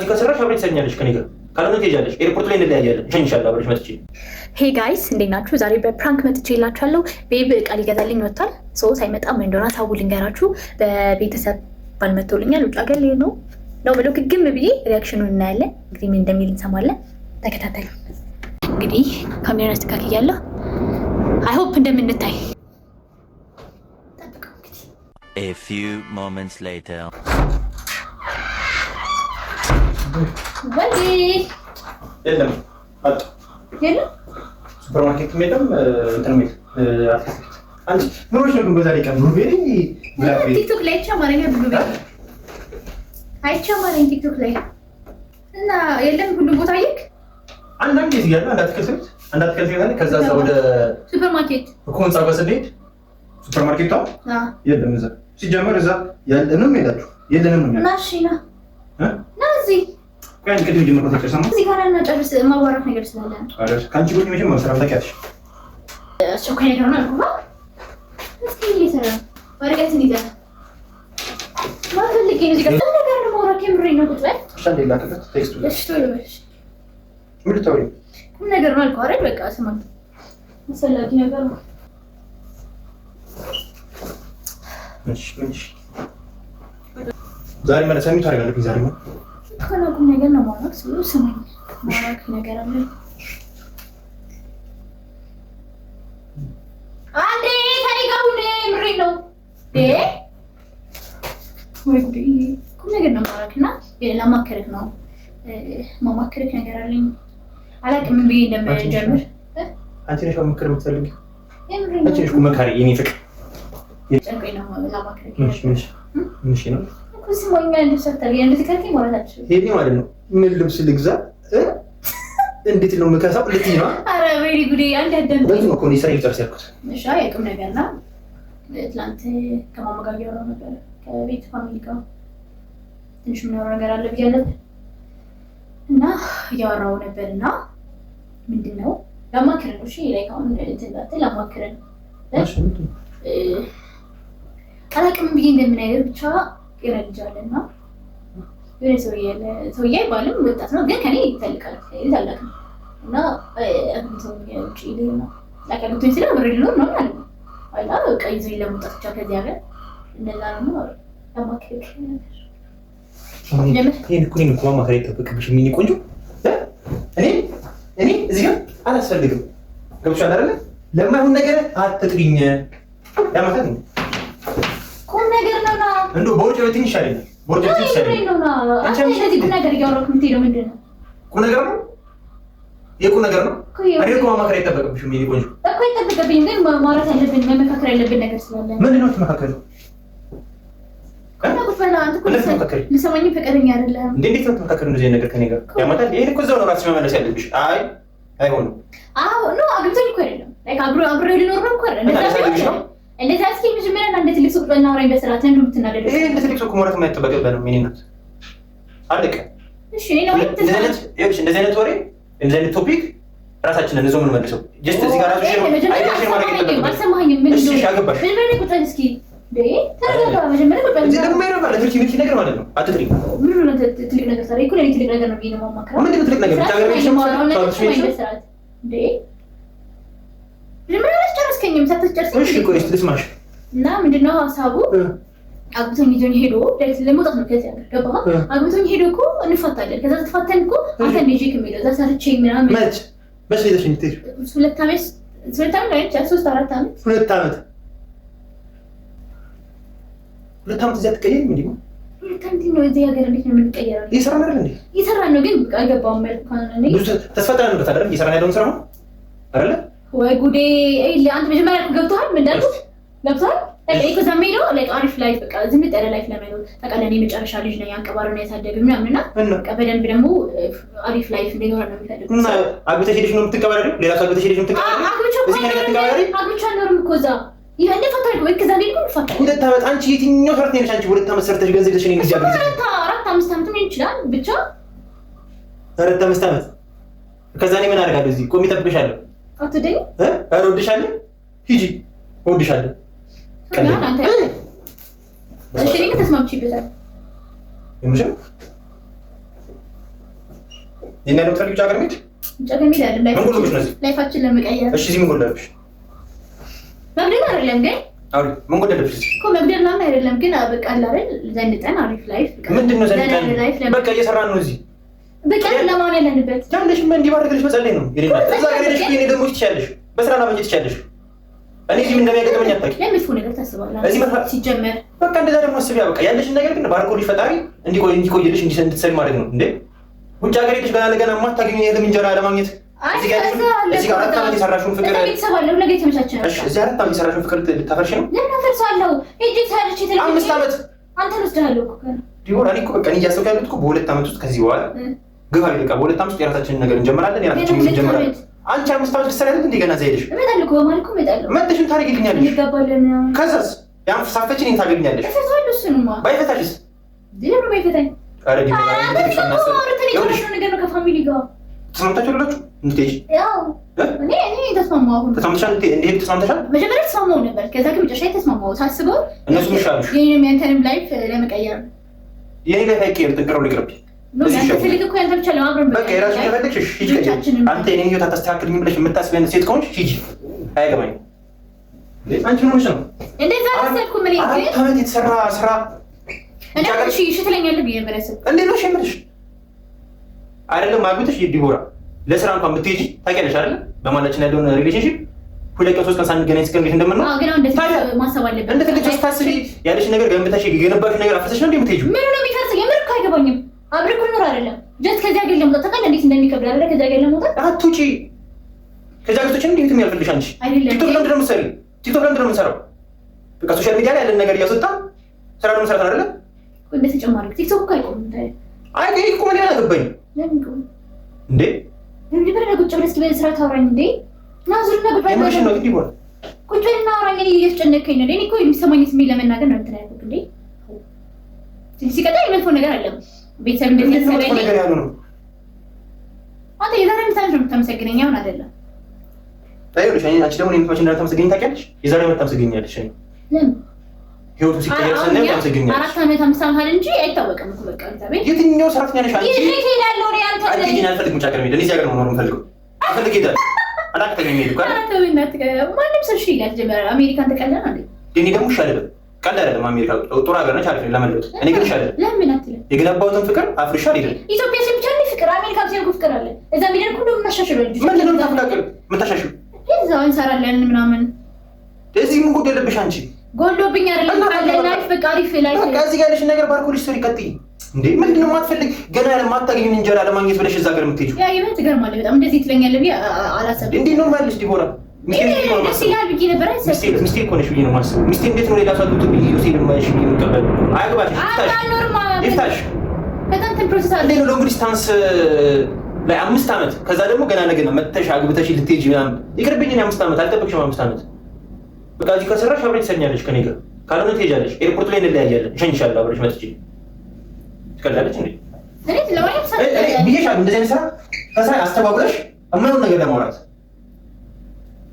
እዚህ ከሰራሽ አብረን ትሰኛለሽ ከኔ ጋር ካልሆነ ትሄጃለሽ። ኤርፖርት ላይ እንለያያለን። እሸኝሻለሁ አብረሽ መጥቼ። ሄይ ጋይስ እንዴት ናችሁ? ዛሬ በፕራንክ መጥቼ ይላችኋለሁ። ቤብ ዕቃ ሊገዛልኝ ወጥቷል። ሳይመጣ ምን እንደሆነ ታው ልንገራችሁ። በቤተሰብ ባልመቶልኛል ውጭ ሀገር ላይ ነው ብሎ ግግም ብዬ ሪያክሽኑን እናያለን። እንግዲህ ምን እንደሚል እንሰማለን። ተከታተሉ። እንግዲህ ካሜራን አስተካክያለሁ። አይ ሆፕ እንደምንታይ። A few moments later. ወንዴ የለም አጥ የለም ሱፐርማርኬት የለም እንትን ሜል አንቺ ምሮች ነው በዛ ላይ ቀን ብሉቤሪ ብላቤሪ ቲክቶክ ላይ ቻማረኛ ብሉቤሪ አይቻማረኝ ቲክቶክ ላይ እና የለም ሁሉ ቦታ ይክ አንዳንድ ጊዜ ያለ አንዳትከልት ያለ ከዛ ወደ ሱፐርማርኬት ኮንሳ ጋር ስንሄድ ሱፐርማርኬቷ የለም እዛ ሲጀመር እዛ ያለንም ሄዳችሁ የለንም ነው ናሽና ናዚ ካን ከዚህ ጀምሮ ተጨሰማ እዚህ ጋር እና ጨርስ ማዋራት ነገር ስላለ አረ ካንቺ ጎን መቼም መስራት ታውቂያለሽ። ሾካይ ነገር ነው አልኩባ እስኪ ይሰራ ወረቀትን ይዛ ማፈልክ እዚህ ጋር ነገር ነው ማውራት የምሬ ነው ቁጥር አንዴ ላከፈት ቴክስቱ እሺ ቶሎሽ ምን ልታወሪ ምን ነገር ነው አልኩ አይደል በቃ ስማ መሰላኪ ነገር ነው እሺ ዛሬ ማለት ሰሚት አደርጋለሁ ዛሬ ነው ከነቁም ነገር ነው ማለት ነው ስማኝ ማራክ ነገር አለ አንዴ ታሪካውን ምሬ ነው ወይ ቁም ነገር ነው ማራክና ለማከረክ ነው ማማከረክ ነገር አለኝ አላቅም ምን ብዬ እንደምጀምር አንቺ ነሽ ማማከር የምትፈልጊው አንቺ ነሽ መካሪ የኔ ፍቅር ጨንቆኝ ነው ለማከረክ ምንሽ ነው ስሞኛ እንደሰተል እንደዚህ ከልከኝ ማለታችሁ ሄዲ ማለት ነው ምን ልብስ ልግዛ እንዴት ነው መከሳው ልትይ ነው አረ ቬሪ ጉድ አንድ አደም በዚህ ነው ኮኒ ስራ ይጨርስ ያልኩት እሺ አይቅም ነገርና ትላንት ከማማ ጋር ያወራው ነበር ከቤት ፋሚሊ ጋር ትንሽ ምን ነገር አለ ብያለሁ እና ያወራው ነበርና ምንድነው ለማከረ ነው እሺ ላይ ካሁን እንትን ለማከረ እሺ አላቅም ብዬ እንደምናየው ብቻ ይረጃልና የኔ ሰውዬ ባለም ወጣት ነው ግን ከኔ ይተልቃል ይታላቅ እና ሰውዬ ውጪ ነው ለካሉት ሲላ ብሬ ነው ማለት ነው አይላ ቀይ ዘይ ለመጣት ብቻ ከዚህ ሀገር እንደዛ ነው ለማከክ ይሄን እኮ ማማከር ይጠበቅብሽ ምን ቆንጆ እኔ እዚህ ጋር አላስፈልግም ገብቻለሁ አይደል ለማይሆን ነገር አትጥሪኝ ያማታት ነው ቁም ነገር ነውና እንደው ቦርጭ በትንሽ ይሻለኛል ቦርጭ በትንሽ ይሻለኛል አንቺ እንደዚህ ቁም ነገር እያወራክ የምትሄደው ምንድን ነው ቁም ነገር ነው የቁም ነገር ነው አይደል እኮ ማማከር አይጠበቅብሽም የኔ ቆንጆ እኮ አይጠበቅብኝም ግን ማውራት ያለብን መመካከር ያለብን ነገር ስላለ ምንድን ነው የምትመካከሪው እና ቁጭ በላ አንተ እኮ ልሰማኝ ፈቃደኛ አይደለም እንዴት ነው የምትመካከሪው እንደዚህ ነገር ከኔ ጋር ያማታል ይሄን እኮ እዛው ነው ራስሽ መመለስ ያለብሽ አይሆንም አዎ ኖ አግብቶኝ እኮ አይደለም ላይክ አብሮ ሊኖር ነው እኮ አይደለም እንደዛ እስኪ መጀመሪያ አንድ ትልቅ ሰው ቀና አውራኝ በስርዓት እንደው የምትናደደው እንደ ትልቅ ሰው ኮሞራት የማይጠበቅበት ነው ሚኒናት አለቀ እሺ ነው እንደዚህ አይነት ወሬ እንደዚህ አይነት ቶፒክ ራሳችንን እዛው ምን መልሰው ጀስት እዚህ ጋር ራሱ አይዲያሽን ማድረግ የለበትም አልሰማኝም ምን እሺ አገባሽ ምን በኔ ቁጣ እስኪ ተረጋጋ መጀመሪያ ቁጣ እዚህ ደግሞ ማይረባ ለትልቅ ነገር ማለት ነው አትጥሪ ምን ነው ትልቅ ነገር ታሪክ እኮ ለኔ ትልቅ ነገር ነው ቢነው ማማከራ ምን ነው ትልቅ ነገር ታገር ቢሽም በስርዓት ምን አላስጨረስከኝም ሳትጨርስ እሺ ቆይ ልስማሽ እና ምንድነው ሐሳቡ አግብቶኝ ይዞኝ ሄዶ ለመውጣት ነው ከዚህ ሀገር ገባ አግብቶኝ ሄዶ እኮ እንፋታለን ከዛ ተፋተን እኮ አንተ ልጅ ከሚለው እዛ ሰርቼ ምናምን መች ሄደሽ እንድትሄጂ ሁለት ዓመት ላይ 3-4 ዓመት ሁለት ዓመት እዚያ ትቀየሪ ምንድን ነው ሁለት ዓመት ነው እዚህ ሀገር እንዴት ነው የምንቀየረው እየሰራን አይደል እንዴ እየሰራን ነው ግን አልገባም ማለት ነው ብዙ ተስፋጣን ነው ታዲያ እየሰራን ያለውን ስራ ነው አይደል ወይ ጉዴ አንተ መጀመሪያ ገብቶሃል ምን እንዳልኩት ገብቶሃል እኮ ዘመኝ ነው ላይክ አሪፍ ላይፍ በቃ ዝም ብጠረ ላይፍ ለማይኖር ተቃለኔ መጨረሻ ልጅ ነኝ አንቀባረው ነው ያሳደገኝ ምናምንና በቃ በደንብ ደግሞ አሪፍ ላይፍ እንዲኖር ነው የሚፈልገው እና አግብተሽ ሄደሽ ነው የምትቀበረው ሌላ ሰው አግብተሽ ሄደሽ ነው የምትቀበረው አግብቻ ነው እኮ እዛ ይሄ እንደፈታኝ ወይ ከዛ ላይ ነው ፈታ ሁለት ዓመት አንቺ የትኛው ሰርተ ነሽ አንቺ ሁለት ዓመት ሰርተሽ ገንዘብ ይዘሽ ነው እንግዲህ አግብተሽ 4-5 ዓመት ምን ይችላል ብቻ 4-5 ዓመት ከዛ እኔ ምን አደርጋለሁ እዚህ ቆሜ እጠብቅሻለሁ አትደኝ እወድሻለሁ ሂጂ እወድሻለሁ አንተ እሺ ተስማምቺበታል የምሽም የኛ ነው ትፈልጊ ጫገር ምን አይደለም ላይፋችን ለመቀየር እሺ እዚህ ምን ጎዳለሽ መግደል አይደለም ግን አውሪ ምን ጎዳለሽ እኮ መግደል ምናምን አይደለም ግን በቃ አይደል ዘንጠን አሪፍ ላይፍ ምንድነው ዘንጠን በቃ እየሰራን ነው እዚህ በቃ ለማን ያለንበት ያለሽ ምን እንዲባረክልሽ መጸለይ ነው ይሄን እዛ ጋር ሄደሽ ግን ደግሞ ትችያለሽ በስራና በእንጀት ትችያለሽ እኔ እዚህ ምን እንደሚያገጥመኝ አታውቂ ለምን ፎን ነገር ታስባለህ እዚህ ሲጀመር በቃ እንደዛ ደግሞ አስቢያ በቃ ያለሽን ነገር ግን ባርኮልሽ ፈጣሪ እንዲቆይልሽ እንድትሰሪ ማድረግ ነው እንዴ ውጭ ሀገር ሄደሽ ገና ለገና ማታገኙ የለም እንጀራ ለማግኘት እዚህ ጋር አራት ዓመት የሰራሽውን ፍቅር ቤተሰብ አለው ነገ የተመቻቸ ነው እሺ እዚህ አራት ዓመት የሰራሽውን ፍቅር ልታፈርሽ ነው ለምን አፈርሳለሁ ሄጄ ታርቼ ተለኝ 5 ዓመት አንተ ወስደሃለሁ እኮ ዲቦራ እኔ እኮ በቃ እያሰብኩ ያለሁት እኮ በ2 ዓመት ውስጥ ከዚህ በኋላ ግባ ይልቃ በ2 ዓመት ውስጥ የራሳችንን ነገር እንጀምራለን የራሳችንን እንጀምራለን አንቺ 5 ዓመት ልትሰሪ አይደል እንዴ ገና ዘይልሽ እመጣለሁ እኮ በማለት እኮ እመጣለሁ መጥተሽን ታደርጊልኛለሽ ይገባለን ከዛስ ያን ሳፈችን እኔን ታገኛለሽ እፈታለሁ እሱንማ ባይፈታሽስ ዲቦራ ባይፈታኝ አረ ዲቦራ ነገር ነው ከፋሚሊ ጋር ተስማምታችሁ አይደላችሁ እንዴት ያው እኔ ተስማማሁ ተስማምተሻል እንዴ ተስማምተሻል መጀመሪያ ተስማማሁ ነበር ከዛ ግን መጨረሻ ተስማማሁ ታስበው እነሱ ምሻሉሽ የኔም ያንተንም ላይፍ ለመቀየር የኔ ላይ አይቀየር ተቀረው ልቅርብ ነው ያንተ ትልቅ እኮ ያንተ ብቻ ለማብረን በቃ የራስሽ ከፈለግሽ ሂጂ አንተ የኔን ህይወት አታስተካክልኝ ብለሽ የምታስቢ አይነት ሴት ከሆንሽ ሂጂ አይገባኝም አንቺ ምን ሆነሽ ነው እንደዛ አሰብኩ ምን ይሄ አመት የተሰራ ስራ እኔ እሺ ትለኛለህ ብዬ ነበር ያሰብኩት እንዴ ነው ሸምልሽ አይደለም አግብተሽ ዲቦራ ለስራ እንኳን ብትሄጂ ታውቂያለሽ አይደል በማላችን ያለውን ሪሌሽንሺፕ 2 ቀን 3 ቀን ሳንገናኝ እስከ እንዴት እንደምንለው አዎ ግን እንደዚህ ማሰብ አለበት እንደ ትልቅ ታስቢ ያለሽ ነገር ገንብተሽ የገነባሽ ነገር አፍሰሽ ነው እንደምትሄጂው ምን ነው የሚፈርስ የምር እኮ አይገባኝም አብረን ኑር አይደለም ጀስት ከዚያ ጋር ለመውጣት ታውቃለህ እንዴት እንደሚከብድ አይደል ከዚያ ጋር ለመውጣት አትውጪ ከዚያ ጋር ትችል እንዴት የሚያልፍልሽ አንቺ ቲክቶክ ለምንድን ነው የምትሰሪው ቲክቶክ ለምንድን ነው የምትሰራው በቃ ሶሻል ሚዲያ ላይ ያለን ነገር እያስወጣ ስራ ነው መስራት አይደል እንደ ተጨማሪ ቲክቶክ እኮ አይቆምም አይ ግን እኮ ምን ያገባኝ ለምን እንዴ እንዴ በረጋ ቁጭ ብለህ እስኪ በስራ ታወራኝ እንዴ ናዙርና ጉዳይ ነው ነው እንዴ ቦል ቁጭ ብለህ እናወራኝ እኔ እያስጨነቀኝ ነው እኔ እኮ የሚሰማኝ ስሜት ለመናገር ነው እንትን ያልኩት እንዴ ሲቀጥል የመጥፎ ነገር አለ ቤተሰብ እንደተሰበኝ ነገር ያለው ነው አንተ የዛሬ ምሳሌ ነው የምታመሰግነኝ አሁን አይደለም ታይሩሽ አንቺ ደግሞ እኔን መቼ እንደምታመሰግኝ ታውቂያለሽ የዛሬ መታመሰግኛለሽ እኔ ለምን ህይወቱ ሲቀየር ሰነው ያመሰግኛለሽ 4 ዓመት 5 ዓመት እንጂ አይታወቅም እኮ በቃ አንተ የትኛው ሰራተኛ ነሽ አንቺ የት ሄዳለሁ ነው አንተ አዲግኝ አልፈልግም ጫቀር ሜዳ እዚህ ሀገር ነው መኖር የምፈልገው አፈልግ ሄዳል አላከተኝ ሄዱ ካለ አንተ ወይናት ማንም ሰው ሺ ይላል ጀመረ አሜሪካን ተቀለና እንዴ እኔ ደግሞ ሻለለ ቀላል አይደለም አሜሪካ ጥሩ ሀገር ነች አሪፍ ለማለት እኔ ግን ሻለለ ለምን አትልም የገነባውትን ፍቅር አፍርሻል ይደል ኢትዮጵያ ሲብቻ ነው ፍቅር አሜሪካ ሲልኩ ፍቅር አለ እዛ ቢደር ሁሉ ምናሻሽለው እንጂ ምን ነው ታፍላቀል ምታሻሽሉ እዛው እንሰራለን ምናምን እዚህ ምን ጎደለብሽ አንቺ ጎሎብኝ አይደለም አለ ላይፍ በቃ አሪፍ ላይፍ በቃ እዚህ ጋር ያለሽ ነገር ባርኮልሽ ስሪ ቀጥይ እንዴ ምንድነው የማትፈልግ ገና ለማታገኙን እንጀራ ለማግኘት ብለሽ እዛ ጋር የምትሄጂው ያ ይበልጥ ገርማለ በጣም እንደዚህ ትለኛለህ ብዬ አላሰብኩም እንዴ ነው ማለት ዲቦራ ሚስቴክ ሆነሽ ብዬ ነው የማስበው ሚስቴ እንዴት ነው ሌላ ሰው ብትብኝ ዩሴድ ማይሽ ብዬ ነው ተቀበል አይገባሽ ይፍታሽ በጣም ፕሮሰስ አለ ነው ሎንግ ዲስታንስ ላይ 5 ዓመት ከዛ ደግሞ ገና ለገና መተሽ አግብተሽ ልትሄጂ ምናምን ይቅርብኝ እኔ 5 ዓመት አልጠበቅሽም 5 ዓመት በቃ እዚህ ከሰራሽ አብረን ትሰኛለሽ ከኔ ጋር ካልሆነ ትሄጃለሽ ኤርፖርት ላይ እንለያያለን እሸኝሻለሁ አብረሽ መጥቼ ትቀላለች እንዴ እኔ ለማለት ሰዓት ቢሄሻል እንደዚህ አይነት ስራ ከስራ አስተባብለሽ የማይሆን ነገር ለማውራት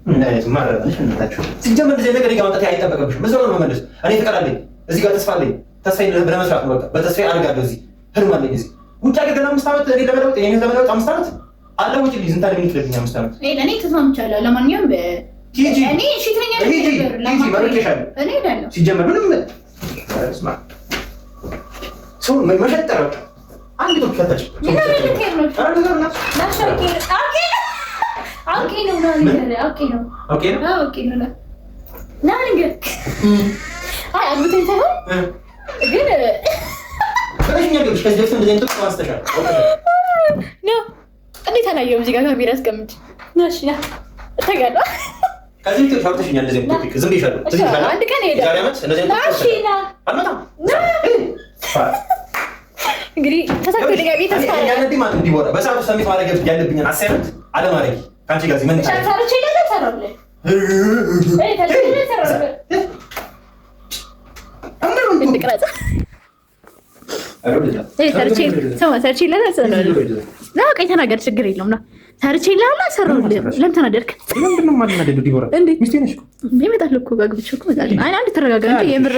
ምን አይነት ማረጋለሽ እንታችሁ ሲጀመር እንደዚህ ነገር ይጋውጣት አይጠበቅብሽም በዛው ነው መመለስ እኔ ፍቅራለኝ እዚህ ጋር ተስፋ አለኝ ተስፋዬን ለመስራት ነው በቃ በተስፋዬ አድርጋለሁ እዚህ ህልም አለኝ እዚህ ውጭ ሀገር ገና 5 ዓመት እኔ ለመለወጥ እኔ ለመለወጥ 5 ዓመት አለውጭ ልጅ እንታ ለምን ትለብኛ 5 ዓመት እኔ ተስማምቻለሁ ለማንኛውም ሂጂ እኔ እሺ ትለኛለህ ሂጂ ባርኬሻለሁ እኔ እላለሁ ሲጀመር ምንም እስማ ሰው መሸጠር አንድ ነው ከተች እንዴት አላየሁም እዚህ ጋር ካሜራ አስቀምጬ እሺ ና ተጋዳ ከዚህ ተሻውተሽኛል እንደዚህ ቶፒክ ዝም ብዬሻለሁ አንድ ቀን ሄደ ዛሬ አመት እንደዚህ እሺ ና አልመጣም እንግዲህ ተሳክቶልኝ ቤት ተስፋ ያለብኝ ማለት እንዲወራ በሰዓቱ ሰሚት ማድረግ ያለብኝ አሳይመንት አለማድረግ ካንቺ ጋር ምን ታዲያ ታረች ይላል ታረለ ታረለ አምሩ እንድቅራጻ ሰርቼ ነው ቀይ ተናገር ችግር የለውም ነው ሰርቼ ይላል አሰራውልህ ለምን ተናደርክ ምንድነው ማናደዱ ዲቦራ ሚስቴ ነሽ እኮ ይመጣል እኮ ጋግብቼ እኮ አንድ ተረጋጋ እንጂ የምሬ